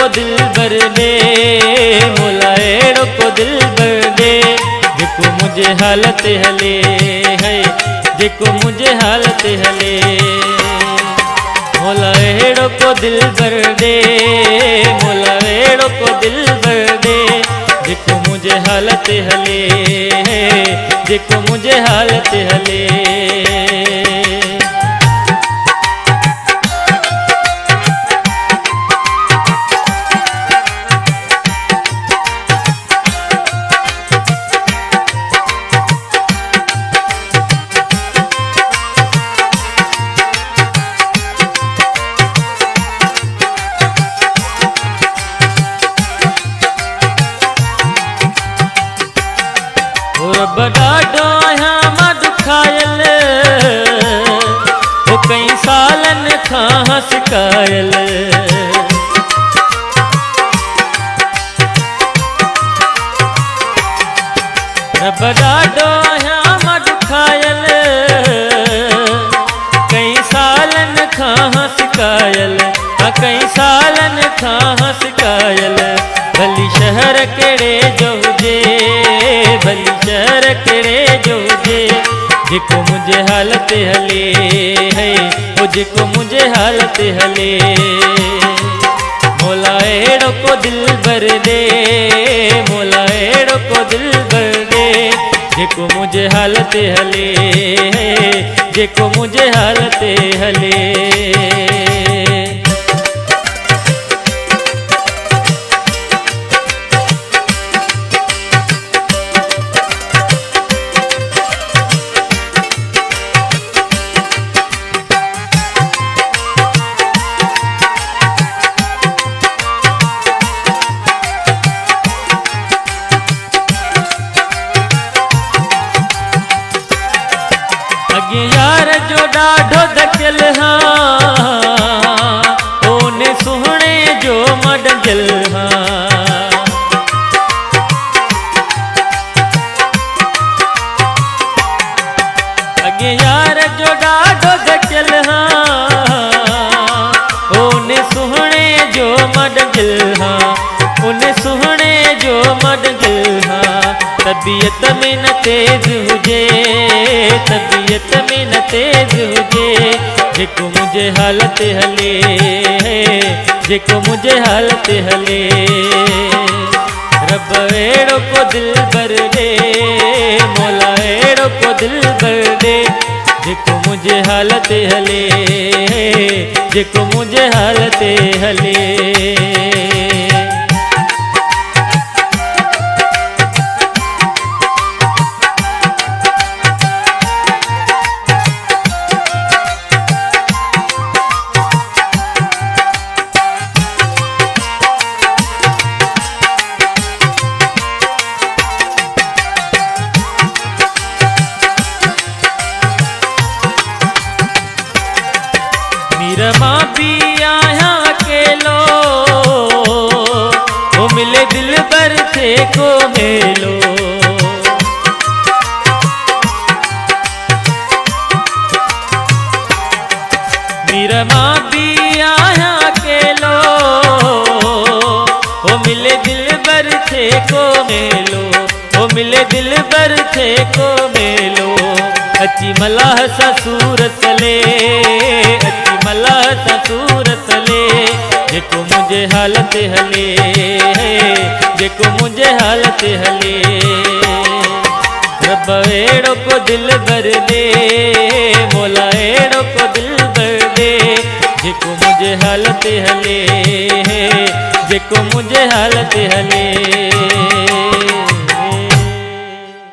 को दिल भर दे, मोला एड़ो को दिल भर दे, जेको मुझे हालत हले है, जेको मुझे हालत हले। मोला एड़ो को दिल भर दे, मोला एड़ो को दिल भर दे, जेको मुझे हालत हले है, जेको मुझे हालत हले। ॾाढो आहियां दुखायल, हो कई सालनि खां सिकायल। रब ॾाढो आहियां दुखायल, कई सालनि खां सिकायल, कई सालनि खां सिकायल। भली शहर कहिड़े जो हुजे, भली शहर कहिड़े जो हुजे, जेको मुझे हालत हले है, वो जेको मुझे हालत हले। मोला एड़ो को दिल भर दे, मोला एड़ो को दिल भर दे, जेको मुझे हालत हले है, जेको मुझे हालत हले। यार जो ॾाढो धकियल हाँ, ओने सुहणे जो मडंजल हाँ। अगे यार जो ॾाढो धकियल हाँ, ओने सुहणे जो मडंजल हाँ, ओने सुहणे जो मडंजल हाँ। तबीयत में न तेज हुजे, तबीयत में न तेज हुजे, जेको मुझे हालत हले है, जेको मुझे हालत हले। रब एड़ो को दिल भर दे, मोला एड़ो को दिल भर दे, जेको मुझे हालत हले है, जेको मुझे हालत हले। रमा भी आया अकेलो, वो मिले दिल भर थे को मेलो। रमा भी आया अकेलो, वो मिले दिल भर थे को मेलो, वो मिले दिल भर थे को मेलो। अची मलाह सा सूरत ले, अची मलाह सा सूरत ले, जेको मुझे हालत हले है, जेको मुझे हालत हले। रब एड़ो को दिल भर दे, मोला एड़ो को दिल भर दे, जेको मुझे हालत हले है, जेको मुझे हालत हले।